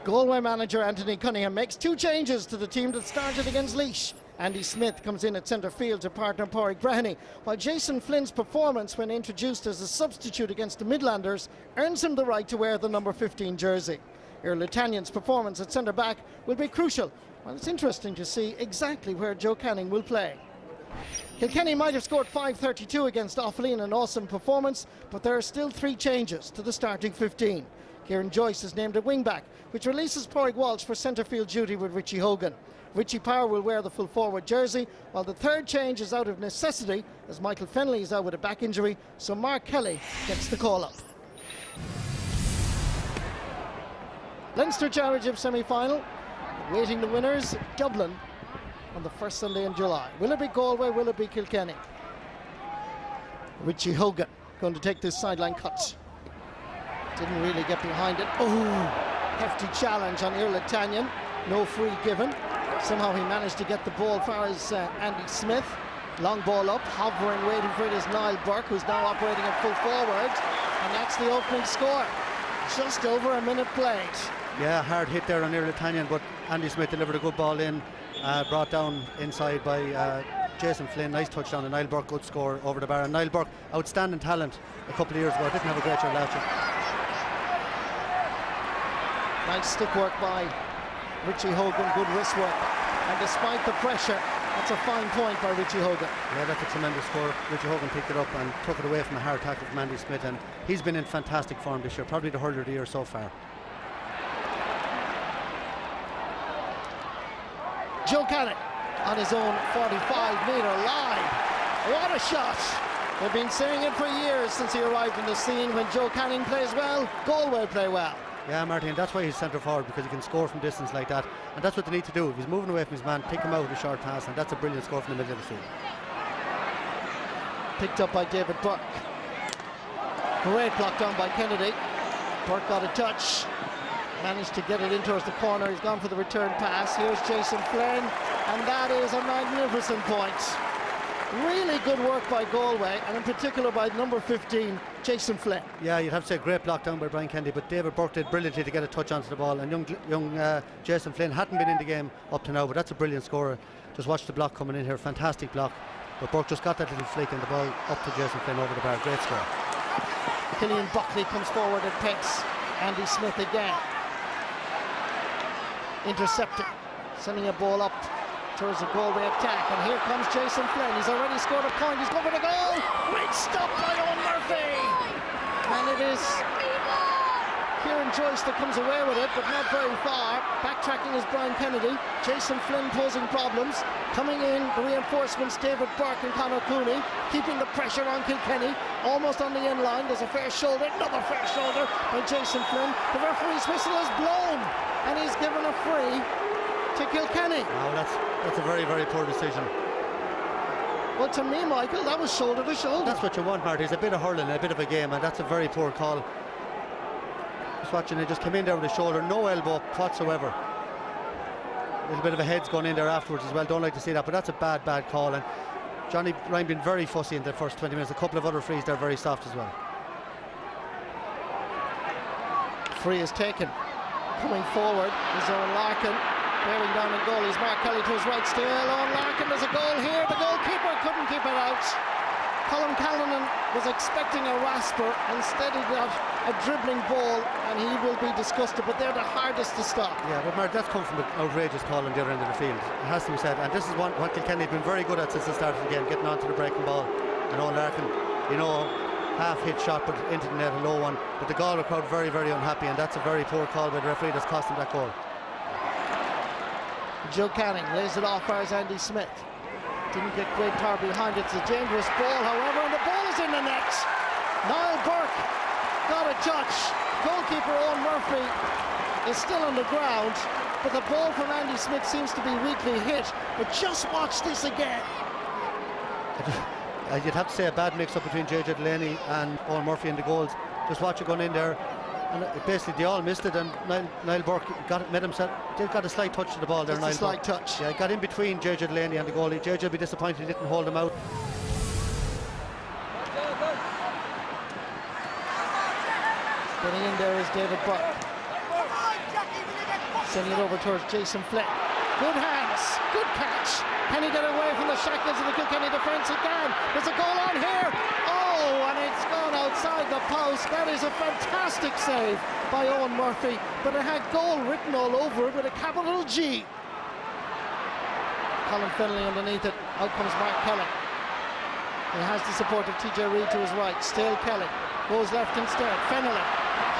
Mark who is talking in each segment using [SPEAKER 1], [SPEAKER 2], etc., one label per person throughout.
[SPEAKER 1] Galway manager Anthony Cunningham makes 2 changes to the team that started against Laois. Andy Smith comes in at centre field to partner Pádraig Breheny, while Jason Flynn's performance when introduced as a substitute against the Midlanders earns him the right to wear the number 15 jersey. Earl Tanyan's performance at centre back will be crucial, while it's interesting to see exactly where Joe Canning will play. Kilkenny might have scored 5-32 against Offaly in an awesome performance, but there are still 3 changes to the starting 15. Kieran Joyce is named at wing-back, which releases Pádraig Walsh for centre-field duty with Richie Hogan. Richie Power will wear the full-forward jersey, while the 3rd change is out of necessity, as Michael Fennelly is out with a back injury, so Mark Kelly gets the call-up. Leinster Championship semi-final, awaiting the winners, Dublin, on the first Sunday in July. Will it be Galway, will it be Kilkenny? Richie Hogan going to take this sideline cut. Didn't really get behind it. Oh, hefty challenge on Earl Tanyan. No free given. Somehow he managed to get the ball as far as Andy Smith. Long ball up, hovering, waiting for it is Niall Burke, who's now operating at full forward. And that's the opening score. Just over a minute played.
[SPEAKER 2] Yeah, hard hit there on Earl Tanyan, but Andy Smith delivered a good ball in, brought down inside by Jason Flynn. Nice touchdown, and Niall Burke, good score over the bar. And Niall Burke, outstanding talent a couple of years ago, didn't have a great year last year.
[SPEAKER 1] Nice stick work by Richie Hogan, good wrist work. And despite the pressure, that's a fine point by Richie Hogan.
[SPEAKER 2] Yeah, that's a tremendous score. Richie Hogan picked it up and took it away from a hard tackle from Andy Smith, and he's been in fantastic form this year, probably the hurler of the year so far.
[SPEAKER 1] Joe Canning on his own 45-metre line. What a shot! They've been saying it for years since he arrived in the scene. When Joe Canning plays well, Galway play well.
[SPEAKER 2] Yeah, Martin, that's why he's centre forward, because he can score from distance like that, and that's what they need to do. If he's moving away from his man, pick him out with a short pass, and that's a brilliant score from the middle of the field.
[SPEAKER 1] Picked up by David Burke. Great block down by Kennedy. Burke got a touch, managed to get it in towards the corner. He's gone for the return pass. Here's Jason Flynn, and that is a magnificent point. Really good work by Galway, and in particular by number 15, Jason Flynn.
[SPEAKER 2] Yeah, you'd have to say great block down by Brian Kennedy, but David Burke did brilliantly to get a touch onto the ball, and young Jason Flynn hadn't been in the game up to now, but that's a brilliant score. Just watch the block coming in here, fantastic block. But Burke just got that little flick and the ball up to Jason Flynn over the bar, great score.
[SPEAKER 1] Killian Buckley comes forward and picks Andy Smith again. Intercepting, sending a ball up towards the Galway attack, and here comes Jason Flynn. He's already scored a point, he's going for the goal. Great stop by Owen Murphy, and it is Kieran Joyce that comes away with it, but not very far. Backtracking is Brian Kennedy. Jason Flynn posing problems. Coming in, the reinforcements, David Burke and Conor Cooney, keeping the pressure on Kilkenny, almost on the end line. There's a fair shoulder, another fair shoulder by Jason Flynn. The referee's whistle is blown, and he's given a free to Kilkenny.
[SPEAKER 2] Oh, that's a very, very poor decision.
[SPEAKER 1] Well, to me, Michael, that was shoulder to shoulder.
[SPEAKER 2] That's what you want, Marty. It's a bit of hurling, a bit of a game, and that's a very poor call. Just watching it, just came in there with a shoulder, no elbow whatsoever. A little bit of a head's gone in there afterwards as well. Don't like to see that, but that's a bad call. And Johnny Ryan been very fussy in the first 20 minutes. A couple of other frees there, very soft as well.
[SPEAKER 1] Free is taken. Coming forward is Owen Larkin. Bearing down in goal, he's Mark Kelly to his right still. Owen Larkin, there's a goal here. The goalkeeper couldn't keep it out. Colin Callanan was expecting a rasper. Instead he got a dribbling ball, and he will be disgusted, but they're the hardest to stop.
[SPEAKER 2] Yeah, but Mark, that's come from an outrageous call on the other end of the field. It has to be said, and this is what Kilkenny have been very good at since the start of the game, getting onto the breaking ball. And Owen Larkin, you know, half-hit shot, but into the net, a low one. But the Galway crowd very, very unhappy, and that's a very poor call by the referee that's cost him that goal.
[SPEAKER 1] Joe Canning lays it off as Andy Smith. Didn't get great power behind it. It's a dangerous ball, however, and the ball is in the net. Niall Burke got a touch. Goalkeeper Owen Murphy is still on the ground, but the ball from Andy Smith seems to be weakly hit. But just watch this again.
[SPEAKER 2] You'd have to say a bad mix-up between JJ Delaney and Owen Murphy in the goals. Just watch it going in there. And basically they all missed it, and Niall Burke got a slight touch to the ball there.
[SPEAKER 1] Just a slight touch.
[SPEAKER 2] Yeah, got in between JJ Delaney and the goalie. JJ will be disappointed he didn't hold him out.
[SPEAKER 1] Getting in there is David Burke. Sending it over towards Jason Flynn. Good hands, good catch. Can he get away from the shackles of the Kilkenny defence? He can. There's a goal on here. Oh, and it's gone outside the post. That is a fantastic save by Owen Murphy, but it had goal written all over it with a capital G. Colin Fennelly underneath it. Out comes Mark Kelly. He has the support of TJ Reid to his right. Still Kelly. Goes left instead. Fennelly.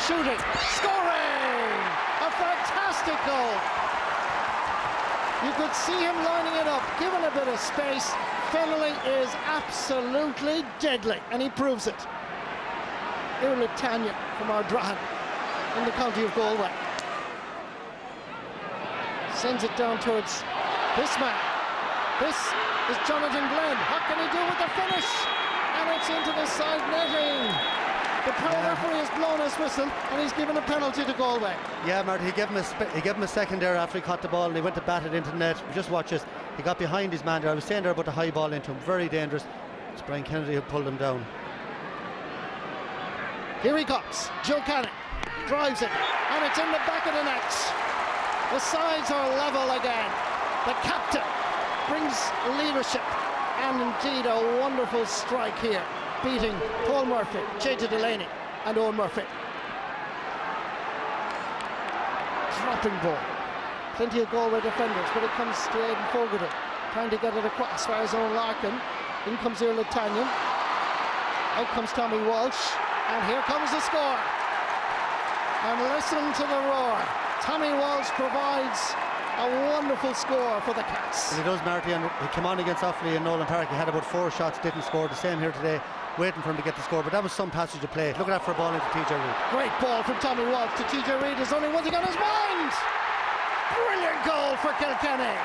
[SPEAKER 1] Shooting. Scoring! A fantastic goal. You could see him lining it up, given a bit of space. Fennelly is absolutely deadly, and he proves it. Iarla Tanya from Ardrahan in the county of Galway. Sends it down towards this man. This is Jonathan Glenn. What can he do with the finish? And it's into the side netting. The referee has blown his whistle, and he's given a penalty to Galway.
[SPEAKER 2] Yeah, Marty, he gave him a second there after he caught the ball, and he went to bat it into the net. Just watch this. He got behind his man there. I was saying there about the high ball into him. Very dangerous. It's Brian Kennedy who pulled him down.
[SPEAKER 1] Here he comes. Joe Canning drives it, and it's in the back of the net. The sides are level again. The captain brings leadership, and indeed a wonderful strike here, beating Paul Murphy, JJ Delaney and Owen Murphy. Dropping ball. Plenty of Galway defenders, but it comes to Aidan Fogarty, trying to get it across for his own Larkin. In comes Iarla Tanya. Out comes Tommy Walsh, and here comes the score. And listen to the roar. Tommy Walsh provides a wonderful score for the Cats.
[SPEAKER 2] And he does, Marty, and he came on against Offaly in Nolan Park. He had about 4 shots, didn't score. The same here today, waiting for him to get the score, but that was some passage of play. Look at that for a ball into TJ Reid.
[SPEAKER 1] Great ball from Tommy Walsh to TJ Reid. There's only one thing on his mind. Brilliant goal for Kilkenny.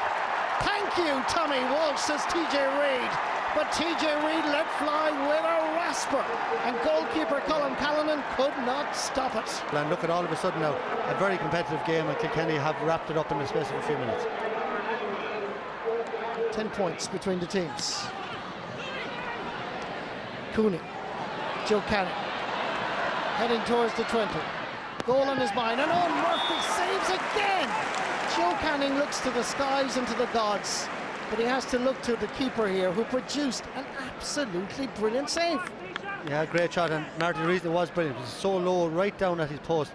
[SPEAKER 1] Thank you, Tommy Walsh, says TJ Reid. But TJ Reid let fly with a rasper, and goalkeeper Colin Callanan could not stop it.
[SPEAKER 2] And look at all of a sudden now, a very competitive game, and Kilkenny have wrapped it up in the space of a few minutes.
[SPEAKER 1] 10 points between the teams. Cooney, Joe Canning, heading towards the 20. Goal on his mind, and Owen Murphy saves again. Joe Canning looks to the skies and to the gods, but he has to look to the keeper here, who produced an absolutely brilliant save.
[SPEAKER 2] Yeah, great shot, and Marty, the reason it was brilliant, it was so low, right down at his post.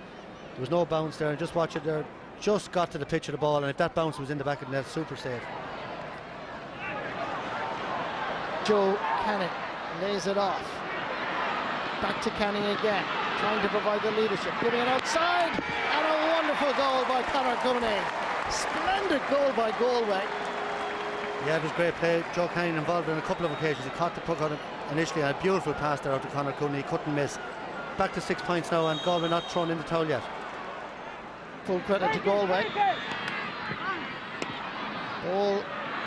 [SPEAKER 2] There was no bounce there, and just watch it there, just got to the pitch of the ball, and if that bounce was in the back of the net, super save.
[SPEAKER 1] Joe Canning lays it off. Back to Canning again, trying to provide the leadership, giving it outside, and a wonderful goal by Conor Cooney. Splendid goal by Galway.
[SPEAKER 2] Yeah, it was great play. Joe Canning involved on a couple of occasions. He caught the puck on it initially, and a beautiful pass there out to Conor Cooney. He couldn't miss. Back to 6 points now, and Galway not thrown in the towel yet.
[SPEAKER 1] Full credit to Galway. Ball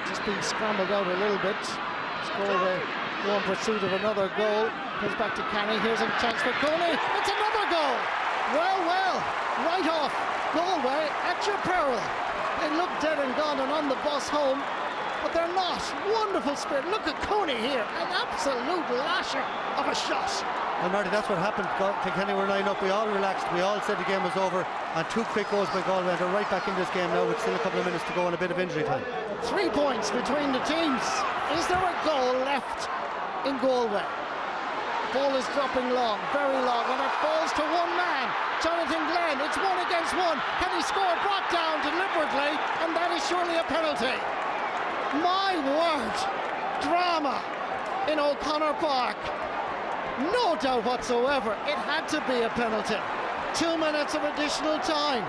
[SPEAKER 1] just being scrambled out a little bit. It's Galway go in pursuit of another goal. Comes back to Canning. Here's a chance for Cooney. It's another goal. Well, right off Galway at your peril. They look dead and gone and on the bus home, but they're not. Wonderful spirit. Look at Cooney here, an absolute lasher of a shot.
[SPEAKER 2] Well, Marty, that's what happened. Kilkenny were 9 up. We all relaxed. We all said the game was over, and 2 quick goals by Galway, and they're right back in this game now with still a couple of minutes to go and a bit of injury time.
[SPEAKER 1] 3 points between the teams. Is there a goal left in Galway? Ball is dropping long, very long, and it falls to one man, Jonathan Glenn. It's 1 against 1. Can he score? Brought down deliberately, and that is surely a penalty. My word, drama in O'Connor Park. No doubt whatsoever, it had to be a penalty. 2 minutes of additional time.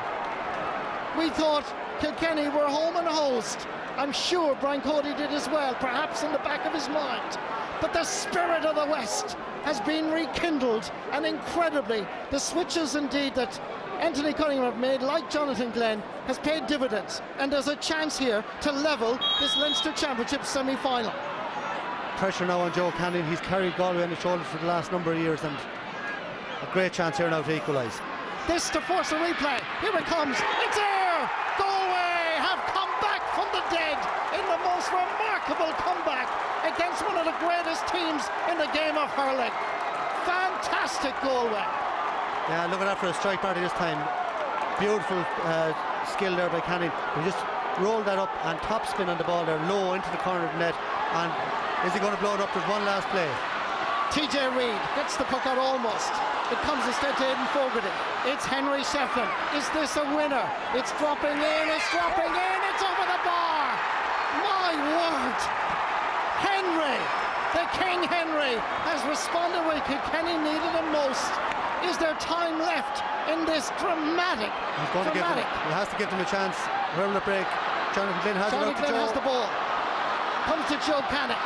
[SPEAKER 1] We thought Kilkenny were home and host. I'm sure Brian Cody did as well, perhaps in the back of his mind. But the spirit of the West has been rekindled, and incredibly, the switches indeed that Anthony Cunningham have made, like Jonathan Glenn, has paid dividends, and there's a chance here to level this Leinster Championship semi-final.
[SPEAKER 2] Pressure now on Joe Canning. He's carried Galway on his shoulders for the last number of years, and a great chance here now to equalise.
[SPEAKER 1] This to force a replay. Here it comes. It's here! Galway have come back from the dead in the most remarkable comeback against one of the greatest teams in the game of hurling. Fantastic Galway.
[SPEAKER 2] Yeah, look at that for a strike party this time. Beautiful skill there by Canning. He just rolled that up and top spin on the ball there, low into the corner of the net. And is he going to blow it up? There's one last play.
[SPEAKER 1] TJ Reid gets the puck out almost. It comes instead to Aidan Fogarty. It's Henry Shefflin. Is this a winner? It's dropping in, it's dropping in, it's over the bar! My word! Henry, the King Henry, has responded where Kilkenny needed him most. Is there time left in this dramatic?
[SPEAKER 2] He has to give them a chance. Whoever the break. Jonathan Glynn has
[SPEAKER 1] the ball. Comes to Joe Canning.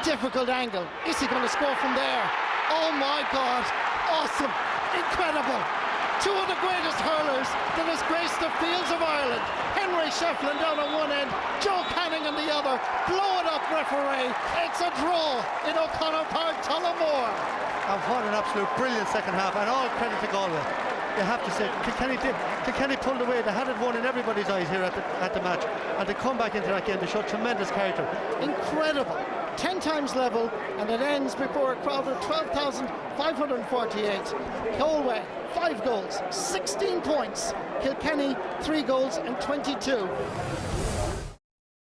[SPEAKER 1] Difficult angle. Is he going to score from there? Oh my God! Awesome! Incredible! Two of the greatest hurlers that has graced the fields of Ireland. Henry Shefflin down on one end, Joe Canning on the other. Blow it up, referee. It's a draw in O'Connor Park, Tullamore.
[SPEAKER 2] And what an absolute brilliant second half, and all credit to Galway. You have to say, Kilkenny pulled away. They had it won in everybody's eyes here at the match, and they come back into that game. They showed tremendous character.
[SPEAKER 1] Incredible. 10 times level, and it ends before a crowd of 12,548. Galway 5 goals, 16 points. Kilkenny 3 goals and 22.